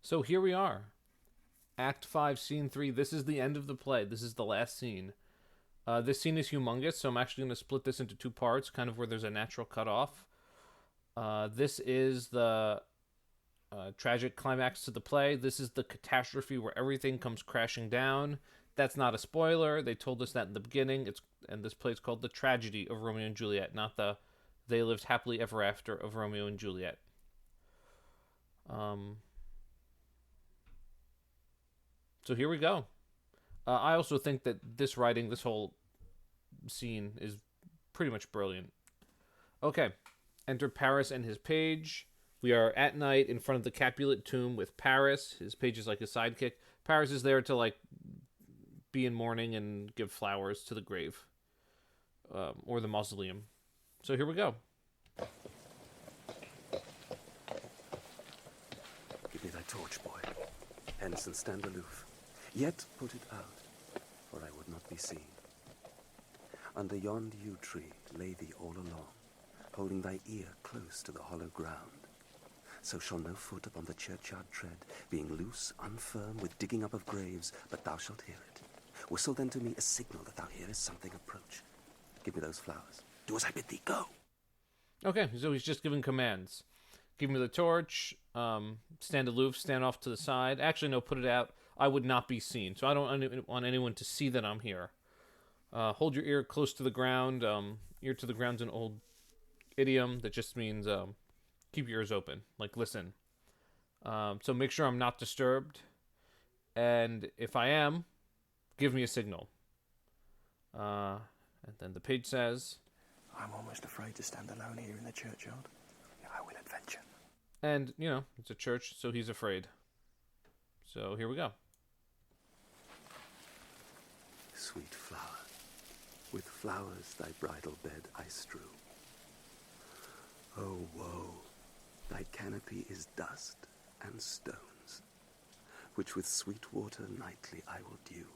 So here we are. Act 5, Scene 3. This is the end of the play. This is the last scene. This scene is humongous, so I'm actually going to split this into two parts, kind of where there's a natural cutoff. This is the tragic climax to the play. This is the catastrophe where everything comes crashing down. That's not a spoiler. They told us that in the beginning. And this play is called The Tragedy of Romeo and Juliet, not the They Lived Happily Ever After of Romeo and Juliet. So here we go. I also think that this writing, this whole scene, is pretty much brilliant. Okay, enter Paris and his page. We are at night in front of the Capulet tomb with Paris. His page is like his sidekick. Paris is there to like be in mourning and give flowers to the grave or the mausoleum. So here we go. Give me thy torch, boy. Hence and stand aloof. Yet put it out, for I would not be seen. Under yond yew tree lay thee all along, holding thy ear close to the hollow ground. So shall no foot upon the churchyard tread, being loose, unfirm, with digging up of graves, but thou shalt hear it. Whistle then to me a signal that thou hearest something approach. Give me those flowers. Do as I bid thee, go! Okay, so he's just giving commands. Give me the torch, stand aloof, stand off to the side. Actually, no, put it out. I would not be seen, so I don't want anyone to see that I'm here. Hold your ear close to the ground. Ear to the ground's an old idiom that just means keep your ears open, like listen. So make sure I'm not disturbed, and if I am, give me a signal. And then the page says, I'm almost afraid to stand alone here in the churchyard. I will adventure. And, you know, it's a church, so he's afraid. So here we go. Sweet flower, with flowers thy bridal bed I strew. Oh, woe, thy canopy is dust and stones, which with sweet water nightly I will dew,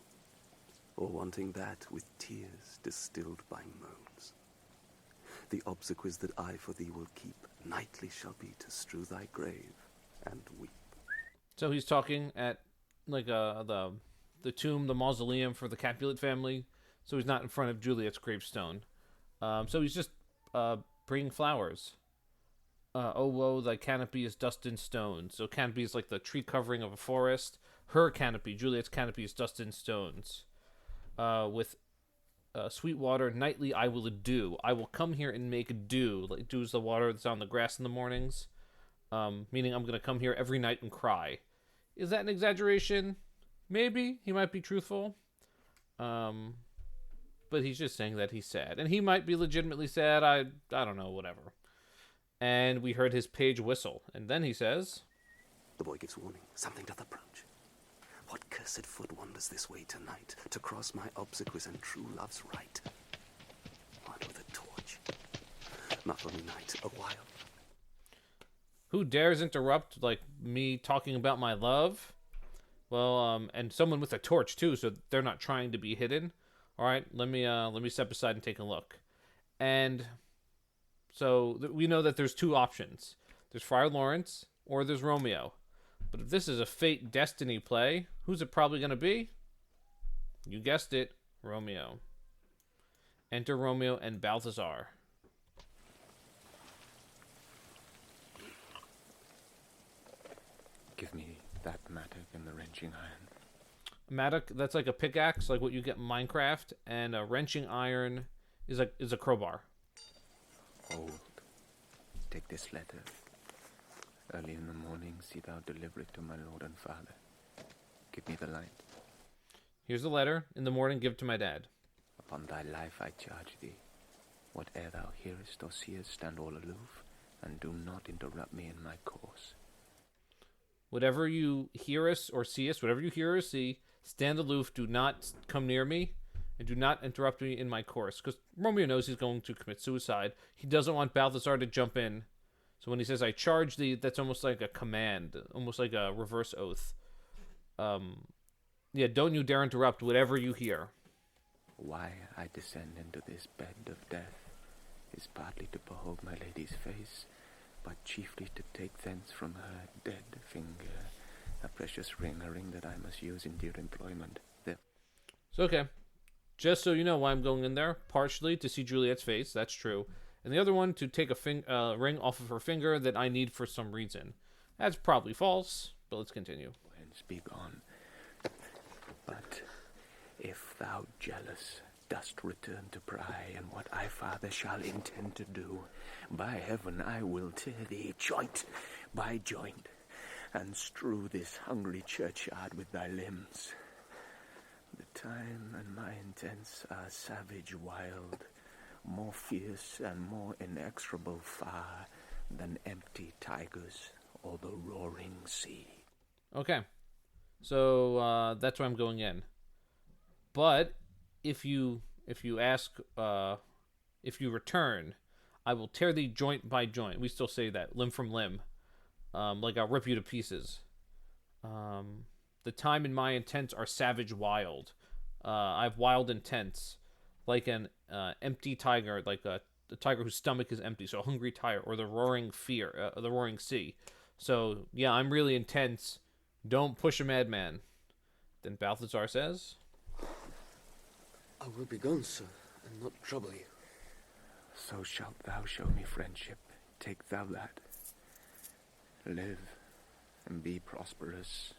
or wanting that with tears distilled by moans. The obsequies that I for thee will keep nightly shall be to strew thy grave and weep. So he's talking at like the tomb, the mausoleum for the Capulet family. So he's not in front of Juliet's gravestone. So he's just bringing flowers. Oh, woe, thy canopy is dust and stone. So canopy is like the tree covering of a forest. Her canopy, Juliet's canopy, is dust and stones. With sweet water, nightly I will dew. I will come here and make dew. Like dew is the water that's on the grass in the mornings. Meaning I'm going to come here every night and cry. Is that an exaggeration? Maybe. He might be truthful. But he's just saying that he's sad. And he might be legitimately sad. I don't know, whatever. And we heard his page whistle. And then he says, The boy gives warning. Something doth approach. What cursed foot wanders this way tonight to cross my obsequies and true love's right? One with a torch. Muffle me night a while. who dares interrupt like me talking about my love? Well, and someone with a torch too, so they're not trying to be hidden. All right, let me step aside and take a look. And so we know that there's two options. There's Friar Lawrence or there's Romeo. But if this is a fate destiny play, who's it probably going to be? You guessed it, Romeo. Enter Romeo and Balthazar. Give me that mattock and the wrenching iron. Mattock, that's like a pickaxe, like what you get in Minecraft, and a wrenching iron is a crowbar. Hold. Take this letter. Early in the morning, see thou deliver it to my lord and father. Give me the light. Here's the letter. In the morning, give it to my dad. Upon thy life I charge thee. Whate'er thou hearest or seest, stand all aloof, and do not interrupt me in my course. Whatever you hear us or see us, whatever you hear or see, stand aloof, do not come near me, and do not interrupt me in my course. Because Romeo knows he's going to commit suicide. He doesn't want Balthazar to jump in. So when he says, I charge thee, that's almost like a command, almost like a reverse oath. Yeah, don't you dare interrupt whatever you hear. Why I descend into this bed of death is partly to behold my lady's face, but chiefly to take thence from her dead finger A precious ring, a ring that I must use in dear employment. There. So, okay. Just so you know why I'm going in there, partially to see Juliet's face, that's true. And the other one to take a ring off of her finger that I need for some reason. That's probably false, but let's continue. And speak on. But if thou, jealous, dost return to pry, and what I father shall intend to do, by heaven I will tear thee joint by joint, and strew this hungry churchyard with thy limbs. The time and my intents are savage wild, more fierce and more inexorable far than empty tigers or the roaring sea. Okay. So, that's where I'm going in. But if you return, I will tear thee joint by joint. We still say that, limb from limb. Like I'll rip you to pieces. The time and my intents are savage wild. I have wild intents, like an empty tiger, like a tiger whose stomach is empty, so a hungry tiger, or the roaring sea. So yeah, I'm really intense. Don't push a madman. Then Balthazar says, I will be gone, sir, and not trouble you. So shalt thou show me friendship. Take thou that. Live and be prosperous,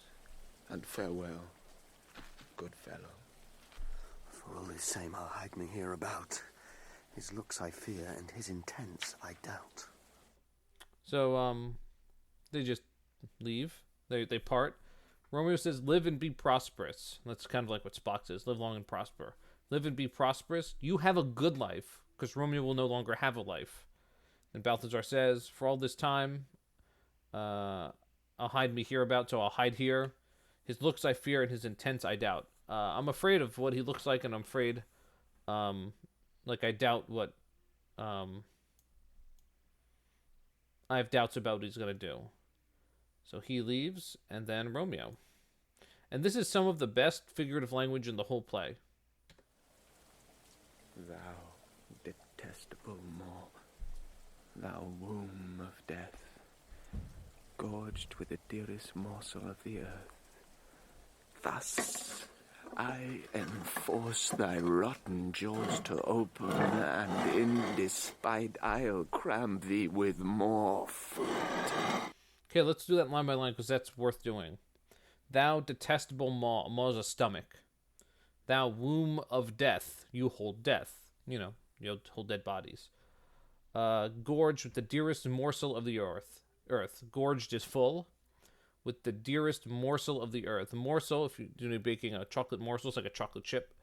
and farewell, good fellow. For all the same, I'll hide me hereabout. His looks I fear, and his intents I doubt. so they just leave. They part. Romeo says, live and be prosperous. That's kind of like what Spock says, live long and prosper. Live and be prosperous. You have a good life, because Romeo will no longer have a life. And Balthazar says, for all this time, I'll hide me hereabout, so I'll hide here. His looks I fear, and his intents I doubt. I'm afraid of what he looks like, and I'm afraid, I doubt what, I have doubts about what he's going to do. So he leaves, and then Romeo. And this is some of the best figurative language in the whole play. Thou detestable maw, thou womb of death, gorged with the dearest morsel of the earth. Thus I enforce thy rotten jaws to open, and in despite I'll cram thee with more food. Okay, let's do that line by line, because that's worth doing. Thou detestable maw. Maw is a stomach. Thou womb of death. You hold death. You hold dead bodies. Gorged with the dearest morsel of the earth. Gorged is full. With the dearest morsel of the earth. A morsel, if you're baking a chocolate morsel, it's like a chocolate chip.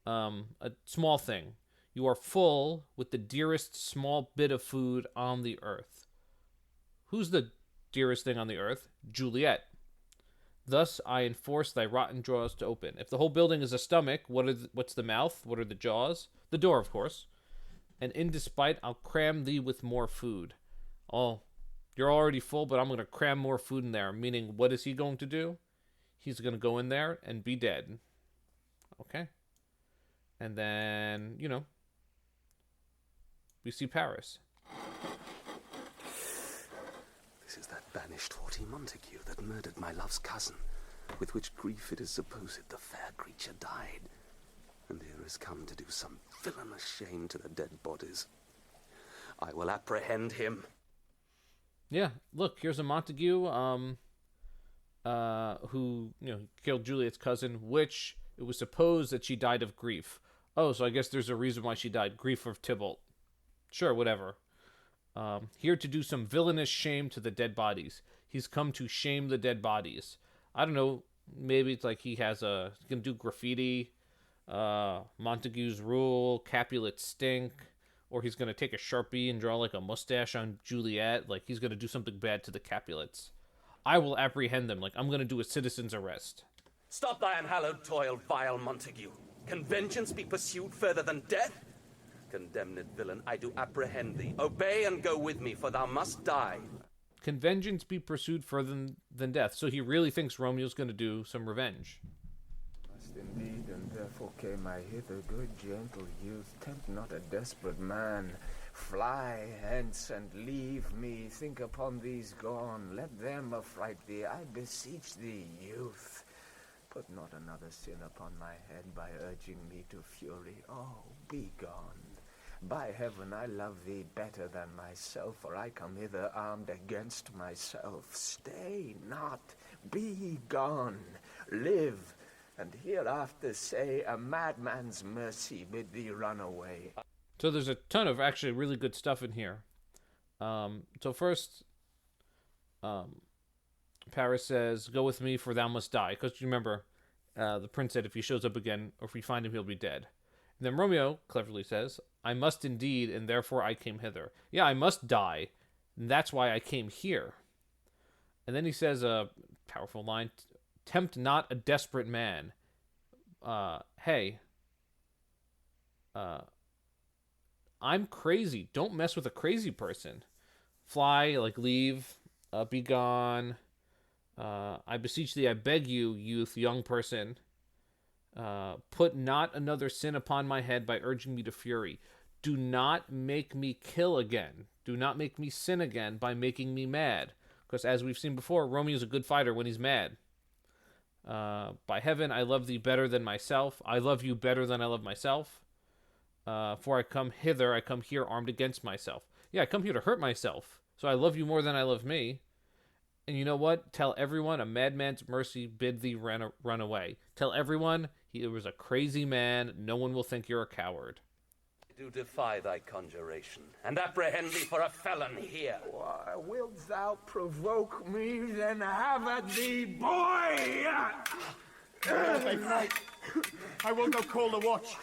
A small thing. You are full with the dearest small bit of food on the earth. Who's the dearest thing on the earth? Juliet. Thus I enforce thy rotten jaws to open. If the whole building is a stomach, what's the mouth? What are the jaws? The door, of course. And in despite, I'll cram thee with more food. Oh, you're already full, but I'm going to cram more food in there. Meaning, what is he going to do? He's going to go in there and be dead. Okay. And then, we see Paris. This is that banished haughty Montague that murdered my love's cousin, with which grief it is supposed the fair creature died, and here is come to do some villainous shame to the dead bodies. I will apprehend him. Yeah, look, here's a Montague, who, killed Juliet's cousin, which it was supposed that she died of grief. Oh, so I guess there's a reason why she died. Grief of Tybalt. Sure, whatever. Here to do some villainous shame to the dead bodies. He's come to shame the dead bodies. I don't know, maybe it's like he can do graffiti, Montague's rule, Capulets stink, or he's going to take a Sharpie and draw like a mustache on Juliet, like he's going to do something bad to the Capulets. I will apprehend them, like I'm going to do a citizen's arrest. Stop thy unhallowed toil, vile Montague. Can vengeance be pursued further than death? Condemned villain, I do apprehend thee. Obey and go with me, for thou must die. Can vengeance be pursued further than death? So he really thinks Romeo's going to do some revenge. Must indeed, and therefore came I hither, good gentle youth. Tempt not a desperate man, Fly hence and leave me. Think upon these gone. Let them affright thee. I beseech thee, youth. Put not another sin upon my head by urging me to fury. Oh, be gone. By heaven, I love thee better than myself, for I come hither armed against myself. Stay not. Be gone. Live, and hereafter say, a madman's mercy bid thee run away. So there's a ton of actually really good stuff in here. So first, Paris says, "Go with me, for thou must die." Because you remember, the prince said if he shows up again, or if we find him, he'll be dead. And then Romeo cleverly says, "I must indeed, and therefore I came hither." Yeah, I must die, and that's why I came here. And then he says a powerful line, "Tempt not a desperate man." Hey, I'm crazy. Don't mess with a crazy person. Fly, like leave, be gone. I beseech thee, I beg you, youth, young person. Put not another sin upon my head by urging me to fury. Do not make me kill again. Do not make me sin again by making me mad. Because as we've seen before, Romeo's a good fighter when he's mad. By heaven, I love thee better than myself. I love you better than I love myself. For I come hither, I come here armed against myself. Yeah, I come here to hurt myself. So I love you more than I love me. And you know what? Tell everyone a madman's mercy bid thee run away. Tell everyone he was a crazy man. No one will think you're a coward. I do defy thy conjuration, and apprehend thee for a felon here. Why, wilt thou provoke me? Then have at thee, boy! I will go call the watch.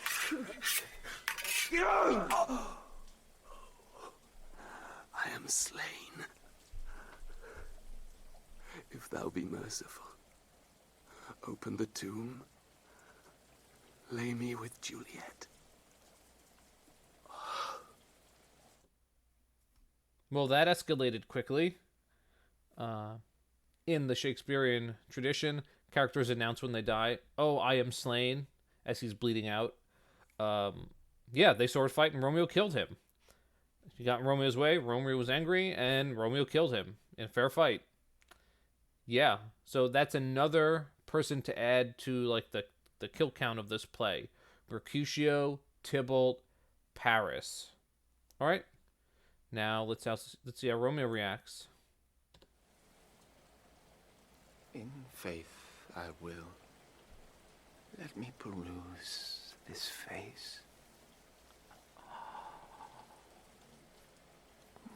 I am slain. If thou be merciful, open the tomb, lay me with Juliet. Well, that escalated quickly. In the Shakespearean tradition, characters announce when they die, "Oh, I am slain," as he's bleeding out. Yeah, they sword fight and Romeo killed him. He got in Romeo's way, Romeo was angry, and Romeo killed him in a fair fight. Yeah, so that's another person to add to like the kill count of this play. Mercutio, Tybalt, Paris. All right. Now let's see how Romeo reacts. In faith, I will. Let me peruse this face.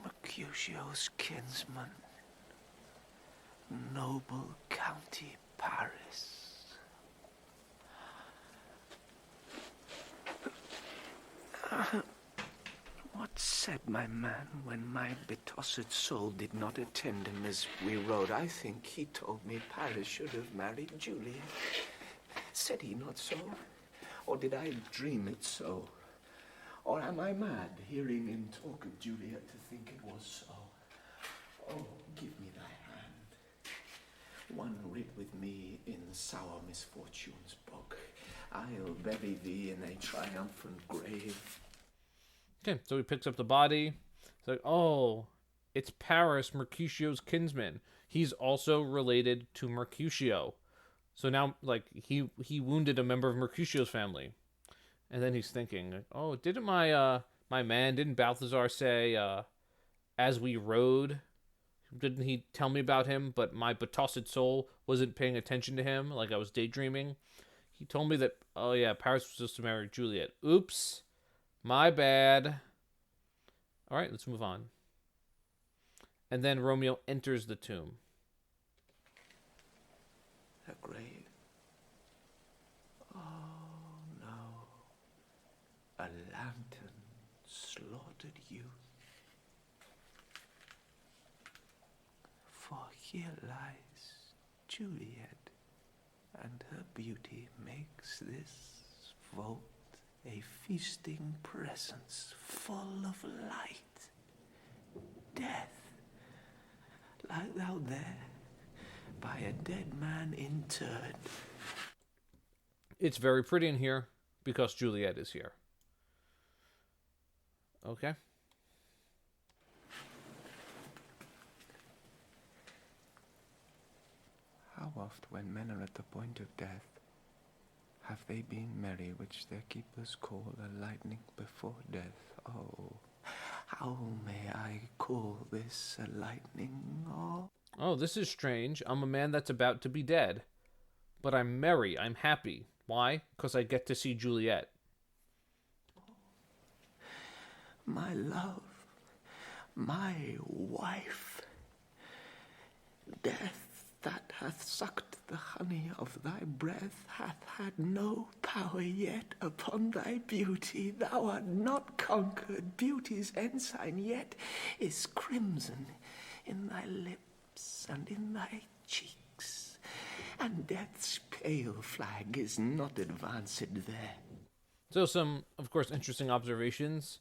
Mercutio's kinsman, noble county Paris. What said my man when my betossed soul did not attend him as we rode? I think he told me Paris should have married Juliet. Said he not so? Or did I dream it so? Or am I mad, hearing him talk of Juliet, to think it was so? Oh, give me thy hand. One writ with me in sour misfortune's book. I'll bury thee in a triumphant grave. Okay, so he picks up the body. It's like, oh, it's Paris, Mercutio's kinsman. He's also related to Mercutio. So now, like, he wounded a member of Mercutio's family. And then he's thinking, like, oh, didn't didn't Balthazar say, as we rode, didn't he tell me about him, but my betossed soul wasn't paying attention to him, like I was daydreaming? He told me that, oh yeah, Paris was supposed to marry Juliet. Oops. My bad. All right, let's move on. And then Romeo enters the tomb. A grave. Oh, no. A lantern slaughtered youth. For here lies Juliet, and her beauty makes this vault a feasting presence full of light. Death, lie thou there, by a dead man interred. It's very pretty in here because Juliet is here. Okay. oft, when men are at the point of death, have they been merry, which their keepers call a lightning before death? Oh, how may I call this a lightning? Oh, this is strange. I'm a man that's about to be dead. But I'm merry. I'm happy. Why? Because I get to see Juliet. My love, my wife, death that hath sucked the honey of thy breath hath had no power yet upon thy beauty. Thou art not conquered. Beauty's ensign yet is crimson in thy lips and in thy cheeks, and death's pale flag is not advanced there. So some, of course, interesting observations.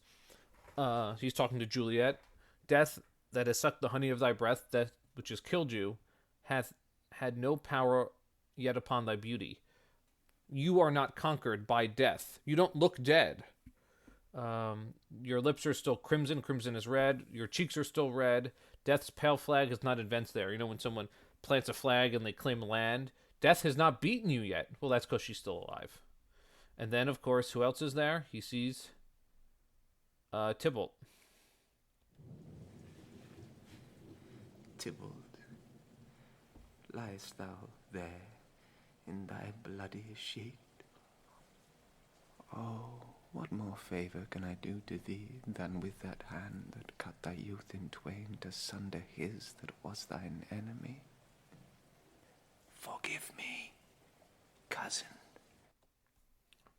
He's talking to Juliet. Death that has sucked the honey of thy breath, death which has killed you, hath had no power yet upon thy beauty. You are not conquered by death. You don't look dead. Your lips are still crimson. Crimson is red. Your cheeks are still red. Death's pale flag is not advanced there. You know when someone plants a flag and they claim land? Death has not beaten you yet. Well, that's because she's still alive. And then, of course, who else is there? He sees Tybalt. Tybalt, liest thou there in thy bloody sheet? Oh, what more favour can I do to thee than with that hand that cut thy youth in twain to sunder his that was thine enemy? Forgive me, cousin.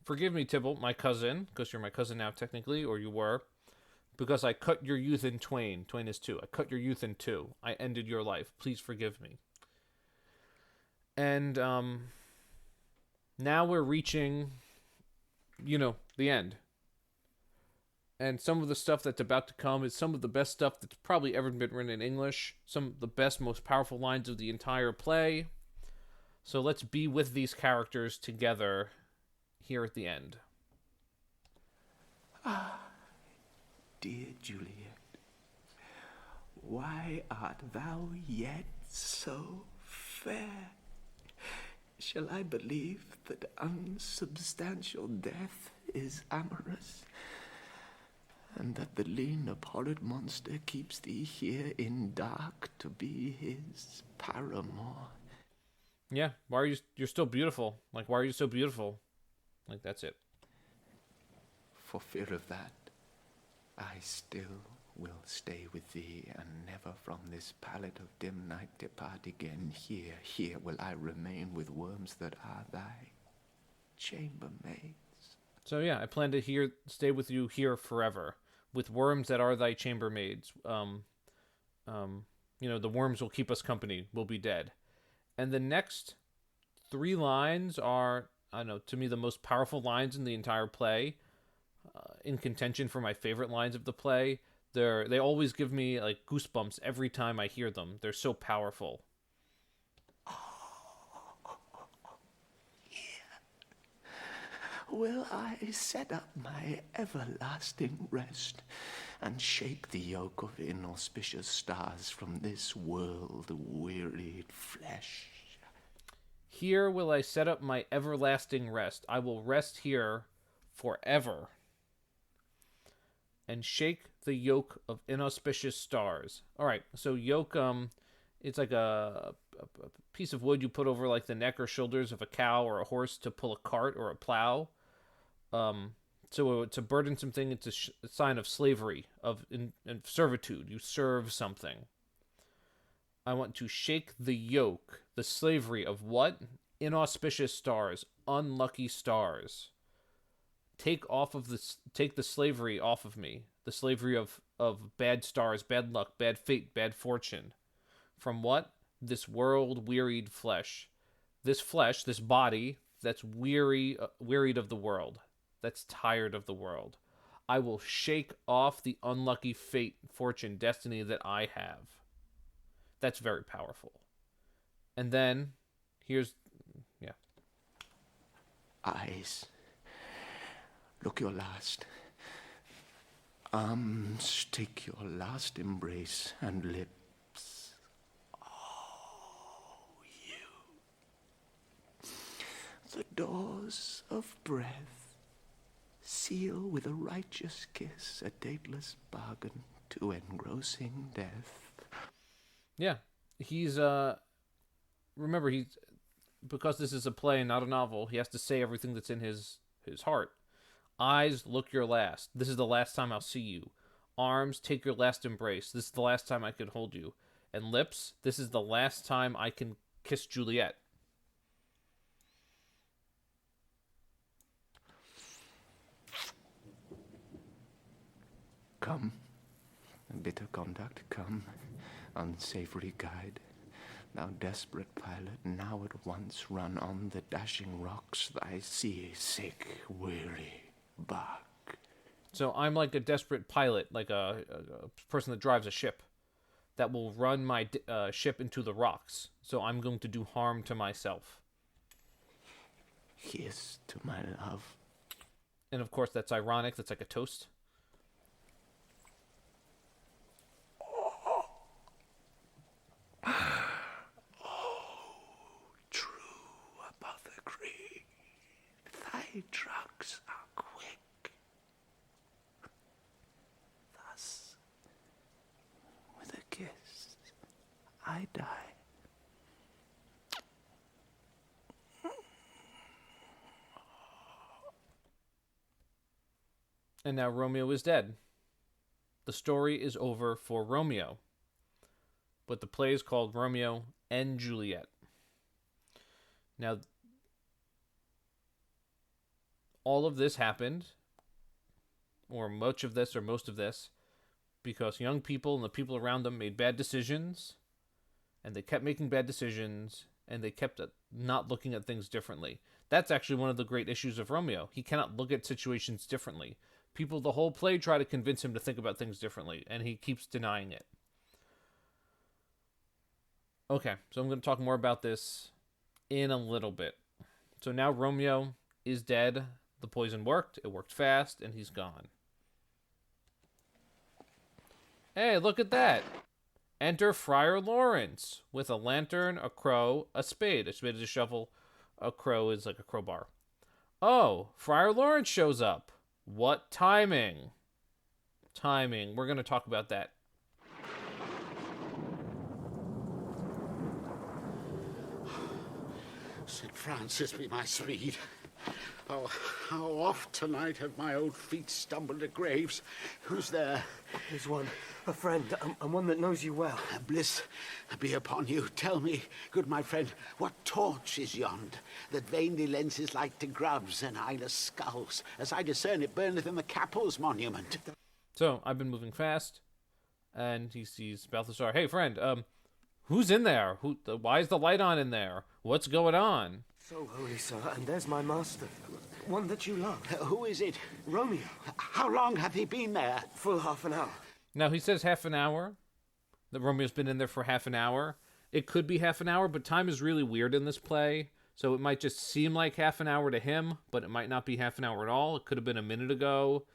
Forgive me, Tybalt, my cousin, because you're my cousin now technically, or you were, because I cut your youth in twain. Twain is two. I cut your youth in two. I ended your life. Please forgive me. And now we're reaching, the end. And some of the stuff that's about to come is some of the best stuff that's probably ever been written in English. Some of the best, most powerful lines of the entire play. So let's be with these characters together here at the end. Ah, dear Juliet, why art thou yet so fair? Shall I believe that unsubstantial death is amorous, and that the lean, abhorred monster keeps thee here in dark to be his paramour? Yeah, why are you're still beautiful? Like, why are you so beautiful? Like, that's it. For fear of that, I still will stay with thee, and never from this pallet of dim night depart again. Here will I remain with worms that are thy chambermaids. So yeah, I plan to stay with you here forever, with worms that are thy chambermaids. The worms will keep us company. We'll be dead. And the next 3 lines are, I don't know, to me the most powerful lines in the entire play, in contention for my favorite lines of the play. They always give me like goosebumps every time I hear them. They're so powerful. Here will I set up my everlasting rest, and shake the yoke of inauspicious stars from this world-wearied flesh. Here will I set up my everlasting rest. I will rest here forever. And shake the yoke of inauspicious stars. All right, so yoke, it's like a piece of wood you put over like the neck or shoulders of a cow or a horse to pull a cart or a plow. So it's a burdensome thing. It's a sign of slavery, of servitude. You serve something. I want to shake the yoke, the slavery of what? Inauspicious stars, unlucky stars. Take the slavery off of me. The slavery of bad stars, bad luck, bad fate, bad fortune. From what? This world-wearied flesh. This flesh, this body, that's wearied of the world. That's tired of the world. I will shake off the unlucky fate, fortune, destiny that I have. That's very powerful. And then, Eyes, look your last. Arms, take your last embrace, and lips. Oh, you doors of breath, seal with a righteous kiss a dateless bargain to engrossing death. Yeah, he's remember, he's, because this is a play and not a novel, he has to say everything that's in his heart. Eyes, look your last. This is the last time I'll see you. Arms, take your last embrace. This is the last time I can hold you. And lips, this is the last time I can kiss Juliet. Come, bitter conduct, come, unsavory guide. Thou desperate pilot, now at once run on the dashing rocks thy sea-sick, weary bark. So I'm like a desperate pilot, like a person that drives a ship that will run my ship into the rocks. So I'm going to do harm to myself. Here's to my love. And of course, that's ironic. That's like a toast. Thy drugs are quick. Thus, with a kiss, I die. And now Romeo is dead. The story is over for Romeo. But the play is called Romeo and Juliet. Now, all of this happened, or much of this, or most of this, because young people and the people around them made bad decisions, and they kept making bad decisions, and they kept not looking at things differently. That's actually one of the great issues of Romeo. He cannot look at situations differently. People, the whole play, try to convince him to think about things differently, and he keeps denying it. Okay, so I'm going to talk more about this in a little bit. So now Romeo is dead. The poison worked. It worked fast, and he's gone. Hey, look at that. Enter Friar Lawrence with a lantern, a crow, a spade. A spade is a shovel. A crow is like a crowbar. Oh, Friar Lawrence shows up. What timing? Timing. We're going to talk about that. St. Francis be my speed. Oh, how oft tonight have my old feet stumbled at graves. Who's there? Here's one, a friend, and one that knows you well. Bliss be upon you. Tell me, good my friend, what torch is yond, that vainly lends his light to grubs and eyeless skulls? As I discern, it burneth in the Capel's monument. So, I've been moving fast, and he sees Balthazar. Hey, friend, who's in there? Why is the light on in there? What's going on? So holy, sir, and there's my master, one that you love. Who is it? Romeo. How long hath he been there? Full half an hour. Now, he says half an hour. That Romeo's been in there for half an hour. It could be half an hour, but time is really weird in this play. So it might just seem like half an hour to him, but it might not be half an hour at all. It could have been a minute ago.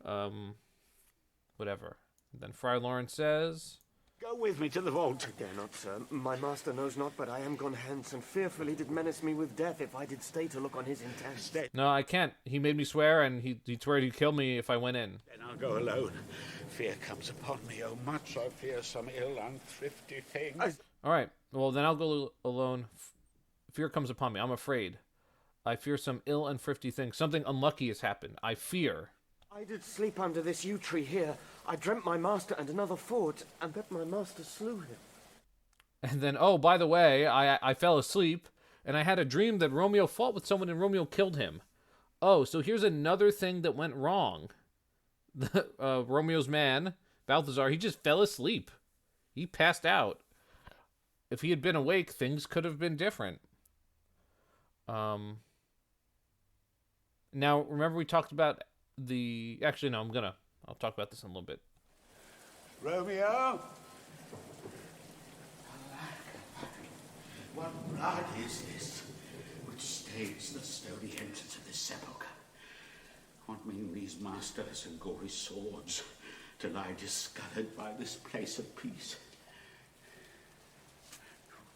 Whatever. Then Friar Lawrence says, Go with me to the vault. I dare not, sir. My master knows not, but I am gone hence, and fearfully did menace me with death if I did stay to look on his intent. no, I can't. He made me swear, and he'd swear he'd kill me if I went in. Then I'll go alone. Fear comes upon me, oh much I fear some ill unthrifty thing. All right. Well, then I'll go alone. Fear comes upon me. I'm afraid. I fear some ill and thrifty thing. Something unlucky has happened. I fear. I did sleep under this yew tree here. I dreamt my master and another fought, and that my master slew him. And then, oh, by the way, I fell asleep, and I had a dream that Romeo fought with someone and Romeo killed him. Oh, so here's another thing that went wrong. Romeo's man, Balthazar, he just fell asleep. He passed out. If he had been awake, things could have been different. Now, remember we talked about Actually, no, I'll talk about this in a little bit. Romeo? What blood is this which stains the stony entrance of this sepulchre? What mean these masters and gory swords to lie discolored by this place of peace?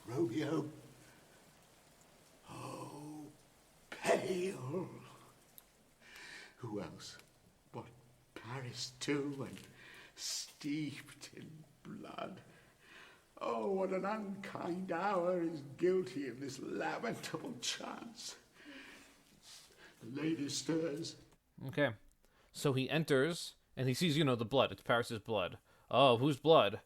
Romeo? Oh, penny! Paris too, and steeped in blood. Oh, what an unkind hour is guilty of this lamentable chance. The lady stirs. Okay. So he enters, and he sees, the blood. It's Paris's blood. Oh, whose blood?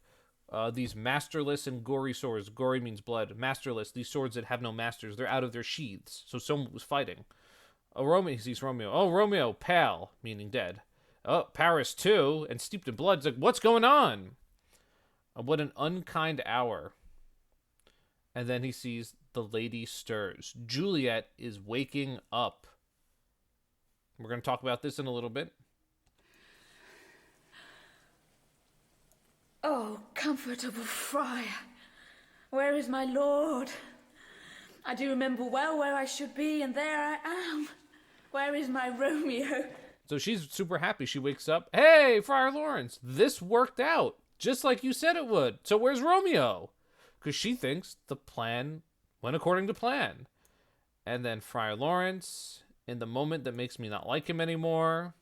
These masterless and gory swords. Gory means blood. Masterless, these swords that have no masters. They're out of their sheaths. So someone was fighting. Oh, Romeo, he sees Romeo. Oh, Romeo, pale, meaning dead. Oh, Paris too, and steeped in blood. It's like, what's going on? What an unkind hour. And then he sees the lady stirs. Juliet is waking up. We're going to talk about this in a little bit. Oh, comfortable friar, where is my lord? I do remember well where I should be, and there I am. Where is my Romeo? So she's super happy. She wakes up. Hey, Friar Lawrence, this worked out just like you said it would. So where's Romeo? Because she thinks the plan went according to plan. And then Friar Lawrence, in the moment that makes me not like him anymore.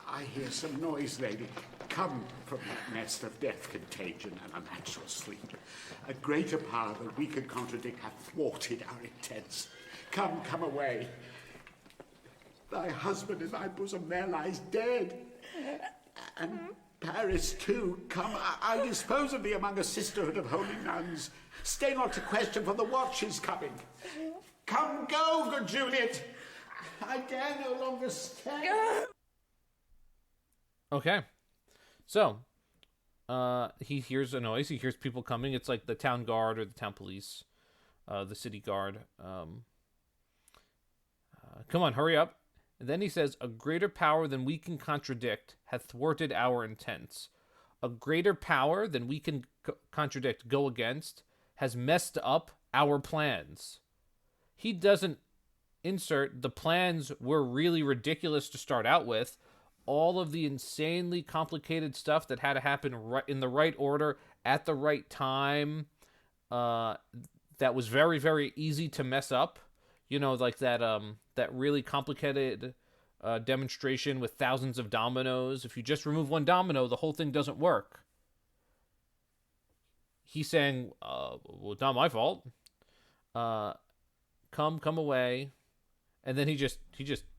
I hear some noise, lady. Come from that nest of death, contagion, and unnatural sleep. A greater power than we can contradict hath thwarted our intents. Come away. Thy husband in thy bosom there lies dead. And Paris, too. Come, I dispose of thee among a sisterhood of holy nuns. Stay not to question, for the watch is coming. Come, go, good Juliet. I dare no longer stay. Okay. So, he hears a noise. He hears people coming. It's like the town guard or the town police, the city guard. Come on, hurry up. And then he says, a greater power than we can contradict hath thwarted our intents. A greater power than we can contradict, go against, has messed up our plans. He doesn't insert the plans were really ridiculous to start out with. All of the insanely complicated stuff that had to happen right in the right order at the right time, that was very, very easy to mess up. Like that really complicated demonstration with thousands of dominoes. If you just remove one domino, the whole thing doesn't work. He's saying, well, it's not my fault. Come away. And then he just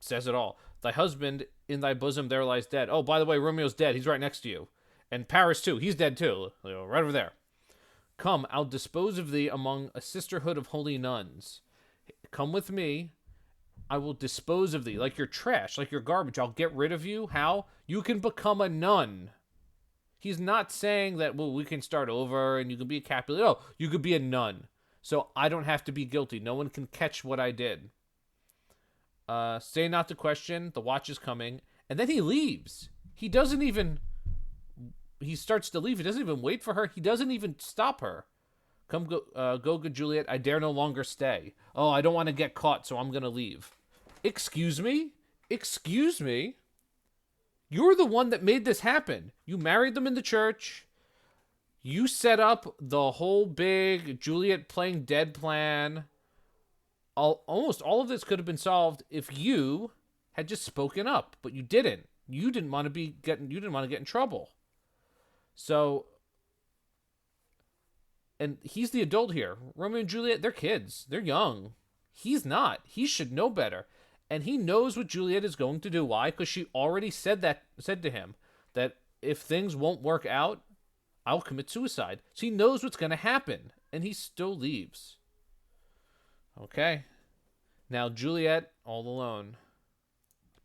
says it all. Thy husband in thy bosom there lies dead. Oh, by the way, Romeo's dead. He's right next to you. And Paris too. He's dead too. Right over there. Come, I'll dispose of thee among a sisterhood of holy nuns. Come with me. I will dispose of thee like you're trash, like you're garbage. I'll get rid of you. How? You can become a nun. He's not saying that, well, we can start over and you can be a Capulet. No, you could be a nun. So I don't have to be guilty. No one can catch what I did. Stay not to question. The watch is coming. And then he leaves. He starts to leave. He doesn't even wait for her. He doesn't even stop her. Come, go, good Juliet. I dare no longer stay. Oh, I don't want to get caught, so I'm going to leave. Excuse me? Excuse me? You're the one that made this happen. You married them in the church. You set up the whole big Juliet playing dead plan. Almost all of this could have been solved if you had just spoken up, but you didn't. You didn't want to get in trouble. So, and he's the adult here. Romeo and Juliet, they're kids. They're young. He's not. He should know better. And he knows what Juliet is going to do. Why? Because she already said to him that if things won't work out, I'll commit suicide. So he knows what's going to happen. And he still leaves. Okay. Now Juliet all alone.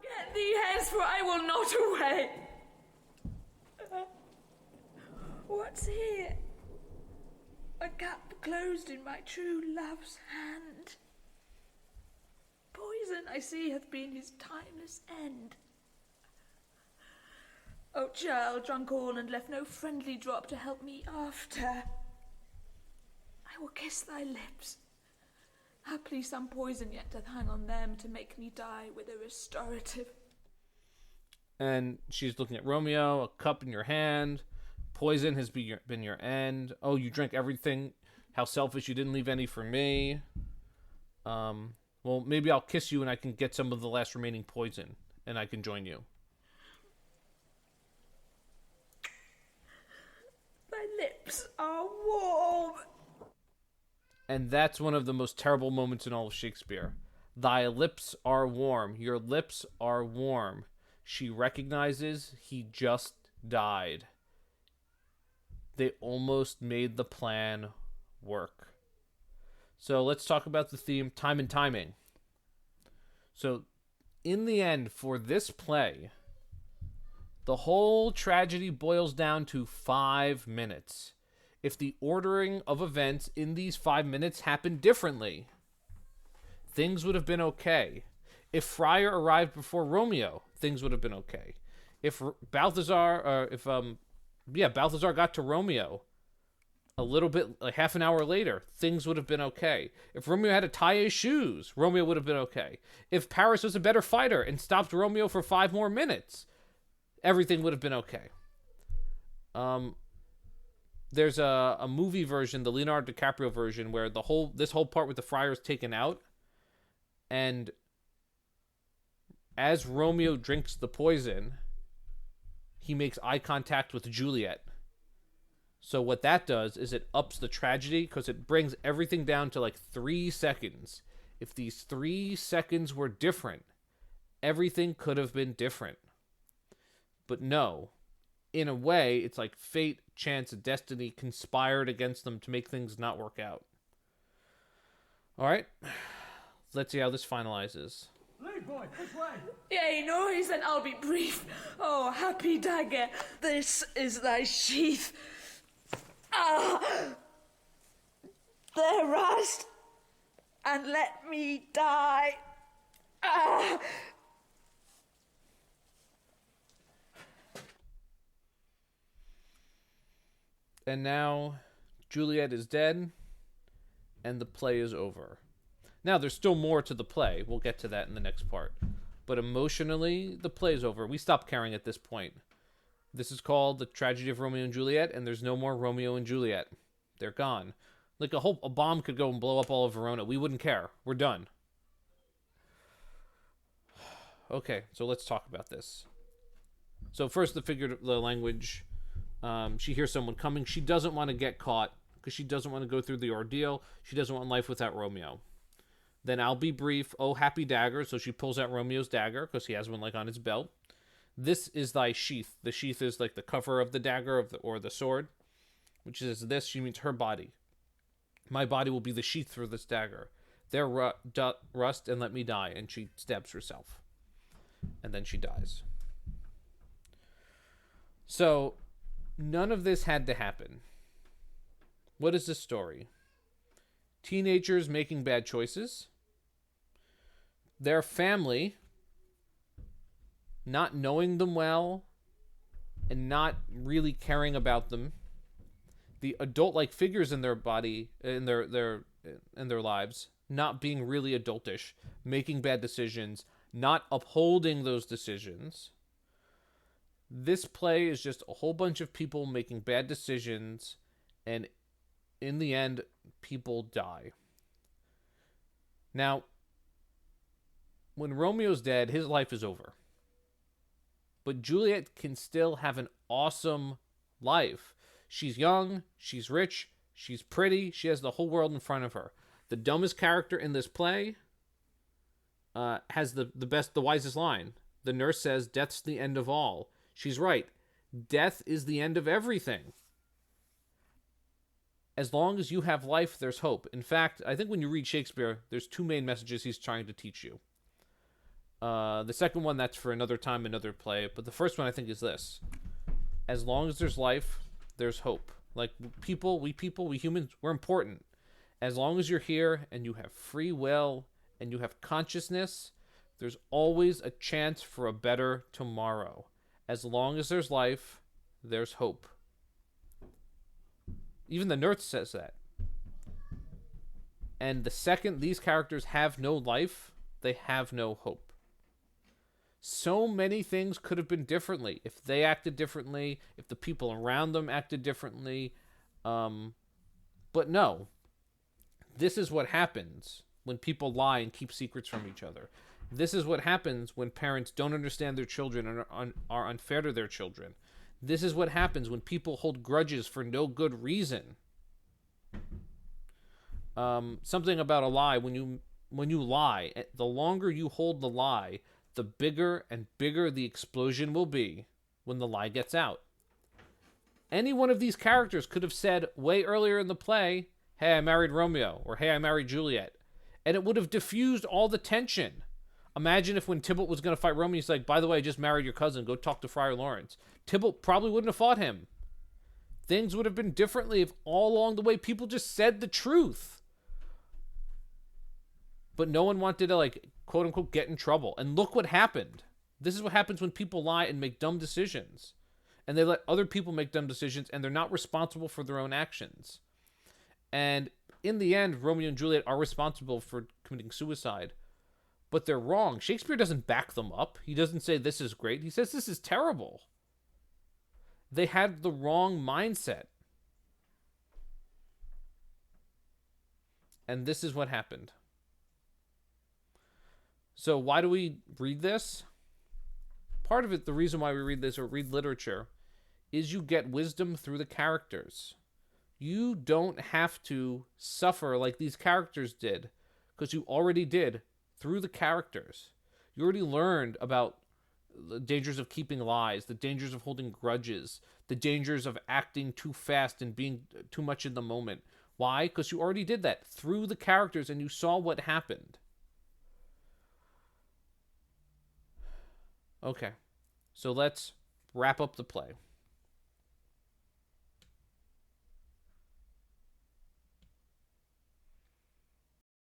Get thee hence, for I will not away. What's here? A gap closed in my true love's hand. Poison, I see, hath been his timeless end. O child, drunk all and left no friendly drop to help me after. I will kiss thy lips. Haply some poison yet doth hang on them to make me die with a restorative. And she's looking at Romeo, a cup in your hand. Poison has been your end. Oh, you drank everything. How selfish, you didn't leave any for me. Well, maybe I'll kiss you and I can get some of the last remaining poison and I can join you. lips are warm. And that's one of the most terrible moments in all of Shakespeare. Thy lips are warm. Your lips are warm. She recognizes he just died. They almost made the plan work. So let's talk about the theme, time and timing. So in the end, for this play, the whole tragedy boils down to 5 minutes. If the ordering of events in these 5 minutes happened differently, things would have been okay. If Friar arrived before Romeo, things would have been okay. If Balthazar got to Romeo a little bit, like half an hour later, things would have been okay. If Romeo had to tie his shoes, Romeo would have been okay. If Paris was a better fighter and stopped Romeo for 5 more minutes, everything would have been okay. There's a movie version, the Leonardo DiCaprio version, where this whole part with the friar is taken out, and as Romeo drinks the poison, he makes eye contact with Juliet. So what that does is it ups the tragedy because it brings everything down to like 3 seconds. If these 3 seconds were different, everything could have been different. But no, in a way, it's like fate, chance, and destiny conspired against them to make things not work out. All right, let's see how this finalizes. Lead boy, this way! Yea, noise, and I'll be brief. Oh, happy dagger, this is thy sheath. Ah! There rust, and let me die. Ah! And now Juliet is dead, and the play is over. Now, there's still more to the play. We'll get to that in the next part. But emotionally, the play is over. We stop caring at this point. This is called The Tragedy of Romeo and Juliet, and there's no more Romeo and Juliet. They're gone. Like a bomb could go and blow up all of Verona. We wouldn't care. We're done. Okay, so let's talk about this. So first, the language. She hears someone coming. She doesn't want to get caught because she doesn't want to go through the ordeal. She doesn't want life without Romeo. Then I'll be brief. Oh, happy dagger. So she pulls out Romeo's dagger because he has one like on his belt. This is thy sheath. The sheath is like the cover of the dagger or the sword, which is this. She means her body. My body will be the sheath for this dagger. There rust and let me die. And she stabs herself. And then she dies. So none of this had to happen. What is this story? Teenagers making bad choices. Their family not knowing them well and not really caring about them. The adult-like figures in their body, in their lives, not being really adultish, making bad decisions, not upholding those decisions. This play is just a whole bunch of people making bad decisions, and in the end, people die. Now, when Romeo's dead, his life is over. But Juliet can still have an awesome life. She's young, she's rich, she's pretty, she has the whole world in front of her. The dumbest character in this play has the wisest line. The nurse says, "Death's the end of all." She's right. Death is the end of everything. As long as you have life, there's hope. In fact, I think when you read Shakespeare, there's 2 main messages he's trying to teach you. The second one, that's for another time, another play. But the first one, I think, is this. As long as there's life, there's hope. Like, we humans, we're important. As long as you're here and you have free will and you have consciousness, there's always a chance for a better tomorrow. As long as there's life, there's hope. Even the nurse says that. And the second these characters have no life, they have no hope. So many things could have been differently if they acted differently, if the people around them acted differently. But no. This is what happens when people lie and keep secrets from each other. This is what happens when parents don't understand their children and are unfair to their children. This is what happens when people hold grudges for no good reason. Something about a lie. When you lie, the longer you hold the lie, the bigger and bigger the explosion will be when the lie gets out. Any one of these characters could have said way earlier in the play, "Hey, I married Romeo," or "Hey, I married Juliet," and it would have diffused all the tension. Imagine if when Tybalt was going to fight Romeo, he's like, "By the way, I just married your cousin. Go talk to Friar Lawrence." Tybalt probably wouldn't have fought him. Things would have been differently if all along the way people just said the truth. But no one wanted to, like, quote unquote, get in trouble. And look what happened. This is what happens when people lie and make dumb decisions. And they let other people make dumb decisions, and they're not responsible for their own actions. And in the end, Romeo and Juliet are responsible for committing suicide. But they're wrong. Shakespeare doesn't back them up. He doesn't say this is great. He says this is terrible. They had the wrong mindset. And this is what happened. So why do we read this? Part of it, the reason why we read this or read literature, is you get wisdom through the characters. You don't have to suffer like these characters did, because you already did through the characters. You already learned about the dangers of keeping lies, the dangers of holding grudges, the dangers of acting too fast and being too much in the moment. Why? Because you already did that through the characters and you saw what happened. Okay, so let's wrap up the play.